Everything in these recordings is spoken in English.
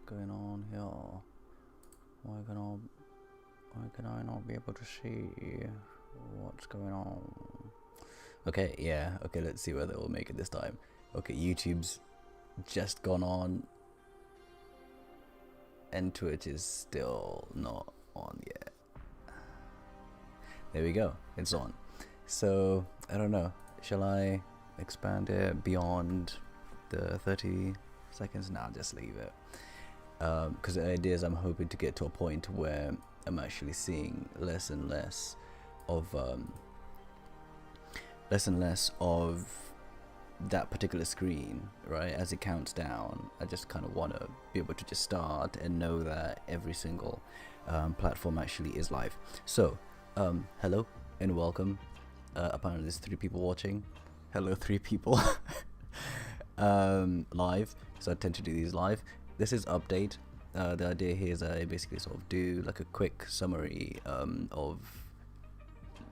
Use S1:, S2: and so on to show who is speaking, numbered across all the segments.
S1: going on here? Why can I not be able to see what's going on? Okay, yeah, okay, let's see whether we'll make it this time. Okay, YouTube's just gone on and Twitch is still not on yet. There we go, it's on. So, I don't know, shall I expand it beyond the 30 seconds? Nah, just leave it. Because the idea is I'm hoping to get to a point where I'm actually seeing less and less of that particular screen, right? As it counts down, I just kind of want to be able to just start and know that every single platform actually is live. So, hello and welcome. Apparently there's 3 people watching. Hello, 3 people. Live. So I tend to do these live. This is update. The idea here is I basically sort of do like a quick summary of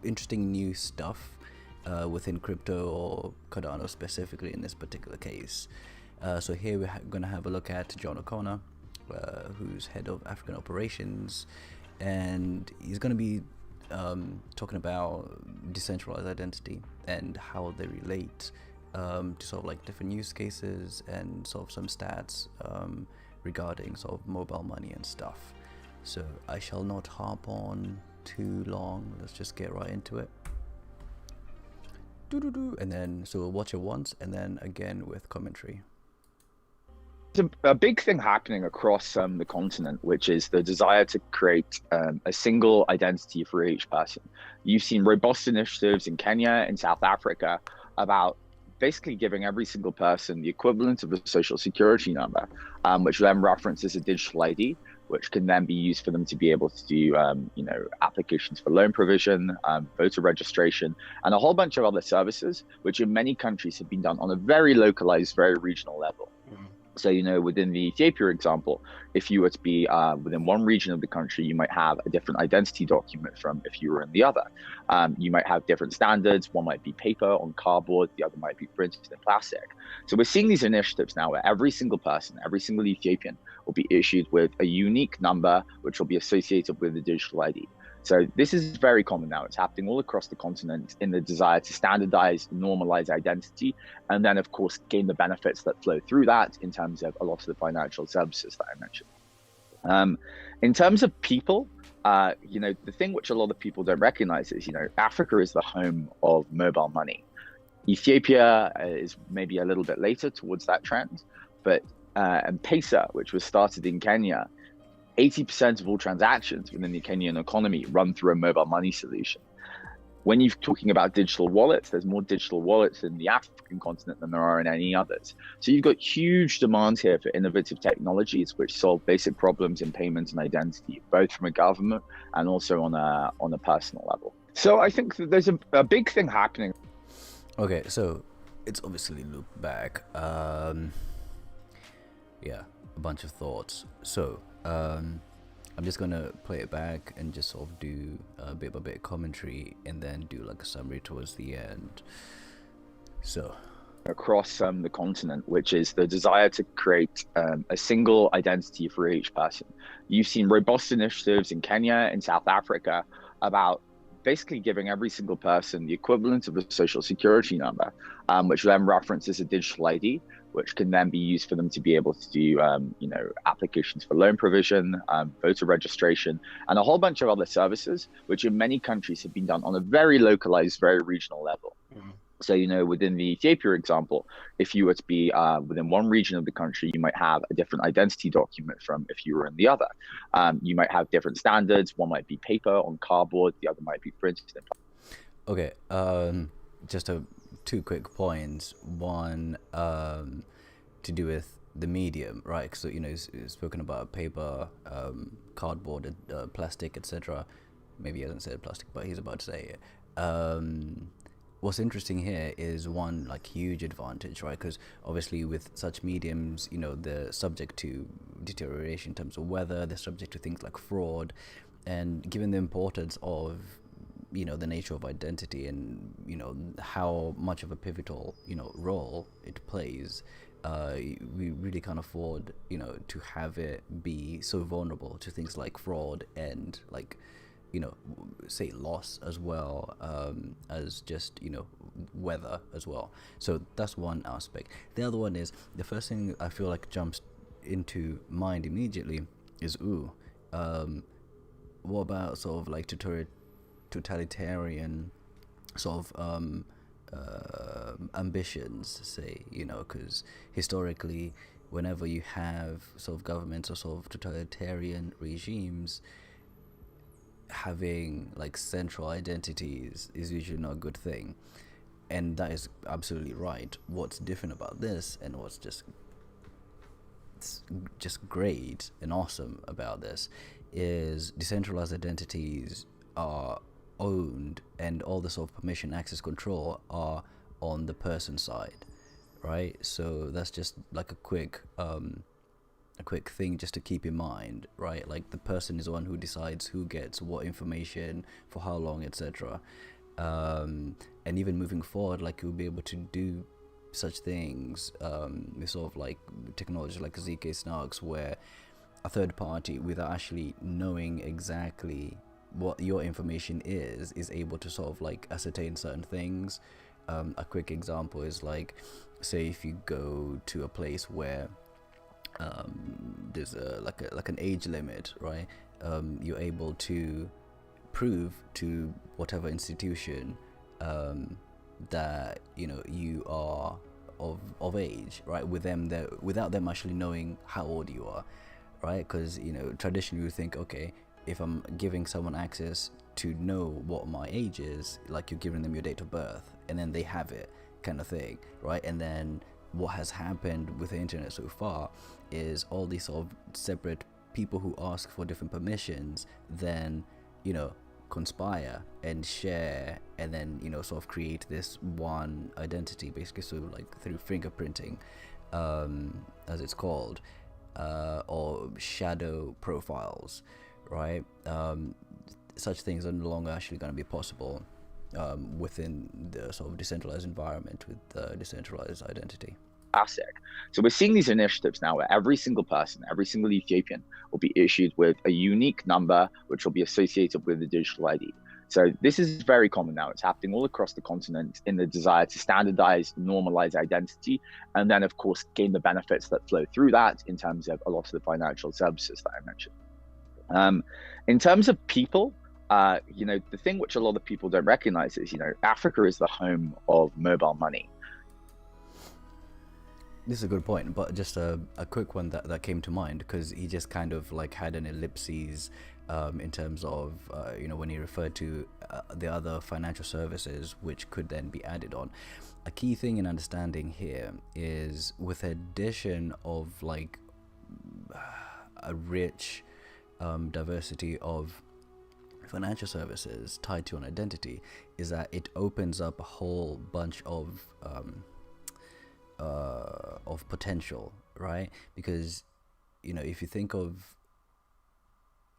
S1: interesting new stuff within crypto or Cardano specifically in this particular case. So here we're going to have a look at John O'Connor, who's head of African operations, and he's going to be talking about decentralized identity and how they relate to sort of like different use cases and sort of some stats regarding sort of mobile money and stuff. So I shall not harp on too long. Let's just get right into it. And then so we'll watch it once and then again with commentary.
S2: A big thing happening across the continent, which is the desire to create a single identity for each person. You've seen robust initiatives in Kenya and South Africa about basically giving every single person the equivalent of a social security number, which then references a digital ID, which can then be used for them to be able to do, applications for loan provision, voter registration, and a whole bunch of other services, which in many countries have been done on a very localized, very regional level. So, within the Ethiopia example, if you were to be within one region of the country, you might have a different identity document from if you were in the other. You might have different standards. One might be paper on cardboard, the other might be printed in plastic. So we're seeing these initiatives now where every single person, every single Ethiopian will be issued with a unique number, which will be associated with a digital ID. So this is very common now. It's happening all across the continent in the desire to standardize, normalize identity, and then, of course, gain the benefits that flow through that in terms of a lot of the financial services that I mentioned. In terms of people, the thing which a lot of people don't recognize is, Africa is the home of mobile money. Ethiopia is maybe a little bit later towards that trend, but M-Pesa, which was started in Kenya, 80% of all transactions within the Kenyan economy run through a mobile money solution. When you're talking about digital wallets, there's more digital wallets in the African continent than there are in any others. So you've got huge demand here for innovative technologies which solve basic problems in payments and identity, both from a government and also on a personal level. So I think that there's a big thing happening.
S1: Okay, so it's obviously looped back. Yeah, a bunch of thoughts. So I'm just gonna play it back and just sort of do a bit by bit commentary and then do like a summary towards the end. So
S2: across the continent, which is the desire to create a single identity for each person. You've seen robust initiatives in Kenya and South Africa about basically giving every single person the equivalent of a social security number, which then references a digital ID, which can then be used for them to be able to do, applications for loan provision, voter registration, and a whole bunch of other services, which in many countries have been done on a very localized, very regional level. So, within the Ethiopia example, if you were to be within one region of the country, you might have a different identity document from if you were in the other. You might have different standards. One might be paper on cardboard, the other might be printed in plastic.
S1: Okay, just 2 quick points. One, to do with the medium, right? So, he's spoken about paper, cardboard, plastic, etc. Maybe he hasn't said plastic, but he's about to say it. What's interesting here is one like huge advantage, right? Because obviously with such mediums, they're subject to deterioration in terms of weather, they're subject to things like fraud, and given the importance of the nature of identity and how much of a pivotal role it plays we really can't afford, to have it be so vulnerable to things like fraud and like, say loss as well, as just, weather as well. So that's one aspect. The other one is, the first thing I feel like jumps into mind immediately is, what about sort of like totalitarian sort of ambitions, say, because historically, whenever you have sort of governments or sort of totalitarian regimes, having like central identities is usually not a good thing. And that is absolutely right. What's different about this, and what's just great and awesome about this, is decentralized identities are owned, and all the sort of permission, access, control are on the person side, right? So that's just like a quick thing just to keep in mind, right? Like the person is the one who decides who gets what information for how long, etc. And even moving forward, like you'll be able to do such things with sort of like technology like ZK Snarks, where a third party, without actually knowing exactly what your information is able to sort of like ascertain certain things. A quick example is like, say if you go to a place where there's like an age limit, right? You're able to prove to whatever institution that you are of age, right? Without them actually knowing how old you are, right? Because traditionally you think, okay, if I'm giving someone access to know what my age is, like you're giving them your date of birth, and then they have it, kind of thing, right? And then what has happened with the internet so far is all these sort of separate people who ask for different permissions then conspire and share, and then sort of create this one identity, basically, so like through fingerprinting, as it's called, or shadow profiles, right? Such things are no longer actually going to be possible within the sort of decentralized environment with decentralized identity.
S2: ASIC. So we're seeing these initiatives now where every single person, every single Ethiopian will be issued with a unique number, which will be associated with a digital ID. So this is very common now. It's happening all across the continent in the desire to standardize, normalize identity, and then, of course, gain the benefits that flow through that in terms of a lot of the financial services that I mentioned. In terms of people, the thing which a lot of people don't recognize is, Africa is the home of mobile money.
S1: This is a good point, but just a quick one that came to mind, because he just kind of like had an ellipses in terms of when he referred to the other financial services which could then be added on. A key thing in understanding here is, with the addition of like a rich diversity of financial services tied to an identity, is that it opens up a whole bunch of potential, right? Because if you think of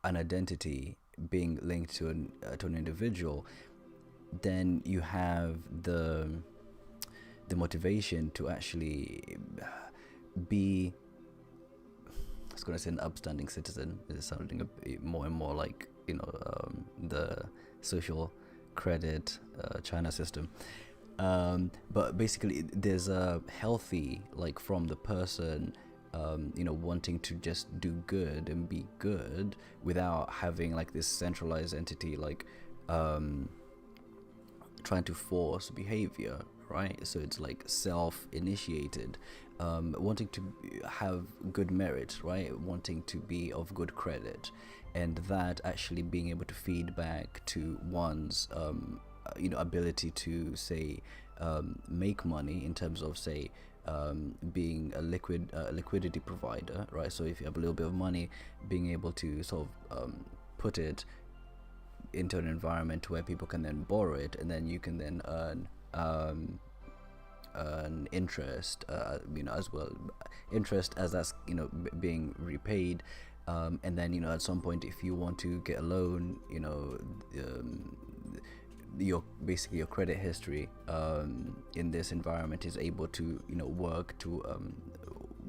S1: an identity being linked to an individual, then you have the motivation to actually be, I was going to say, an upstanding citizen. It's sounding more and more like the social credit China system. But basically, there's a healthy, like, from the person, wanting to just do good and be good without having like this centralized entity, like, trying to force behavior, right? So it's like self-initiated, wanting to have good merit, right? Wanting to be of good credit, and that actually being able to feed back to one's ability to, say, make money, in terms of, say, being a liquidity provider, right? So if you have a little bit of money, being able to sort of put it into an environment where people can then borrow it, and then you can then earn interest, as well, interest as that's being repaid, and then at some point, if you want to get a loan, your credit history in this environment is able to work to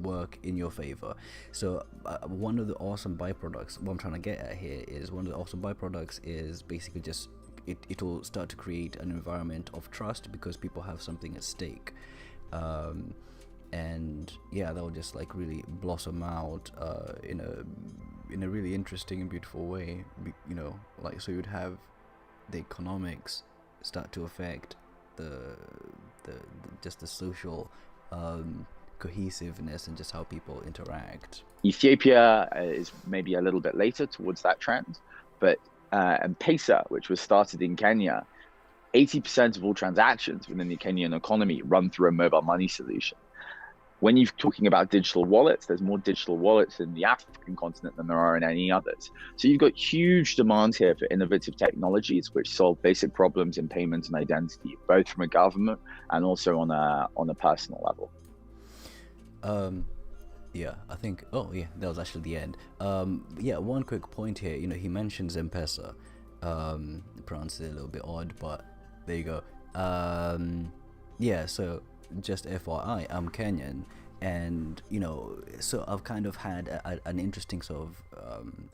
S1: work in your favor. So one of the awesome byproducts, what I'm trying to get at here is, one of the awesome byproducts is basically just it'll start to create an environment of trust because people have something at stake. And yeah, that will just like really blossom out in a really interesting and beautiful way, you know, like, so you'd have the economics start to affect the just the social cohesiveness and just how people interact.
S2: Ethiopia is maybe a little bit later towards that trend, but M-Pesa, which was started in Kenya, 80% of all transactions within the Kenyan economy run through a mobile money solution. When you're talking about digital wallets, there's more digital wallets in the African continent than there are in any others. So you've got huge demand here for innovative technologies which solve basic problems in payments and identity, both from a government and also on a personal level.
S1: Yeah, I think. Oh, yeah, that was actually the end. Yeah, one quick point here. You know, he mentions M-Pesa. Pronounced it a little bit odd, but there you go. Yeah, so just FYI, I'm Kenyan, and you know, so I've kind of had an interesting sort of,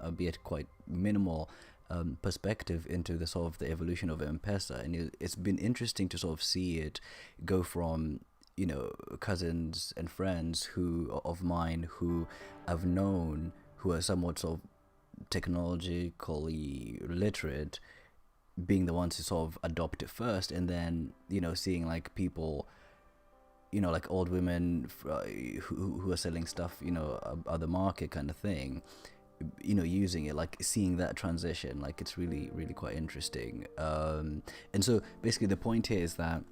S1: albeit quite minimal, perspective into the sort of the evolution of M-Pesa, and it's been interesting to sort of see it go from, you know, cousins and friends who of mine who I've known who are somewhat sort of technologically literate being the ones who sort of adopt it first, and then, you know, seeing like people, you know, like old women who are selling stuff, you know, at the market kind of thing, you know, using it, like seeing that transition, like it's really quite interesting. And so basically the point here is that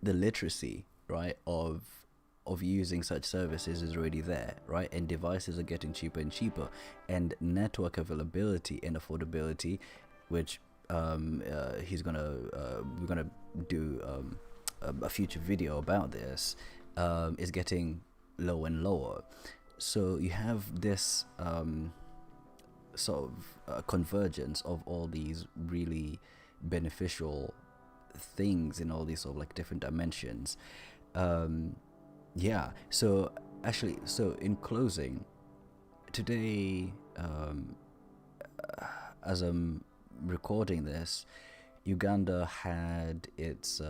S1: the literacy, right, of using such services is already there, right, and devices are getting cheaper and cheaper, and network availability and affordability, which we're gonna do a future video about this, is getting lower and lower. So you have this sort of convergence of all these really beneficial things in all these sort of like different dimensions. Yeah, so actually, so in closing, today, as I'm recording this, Uganda had its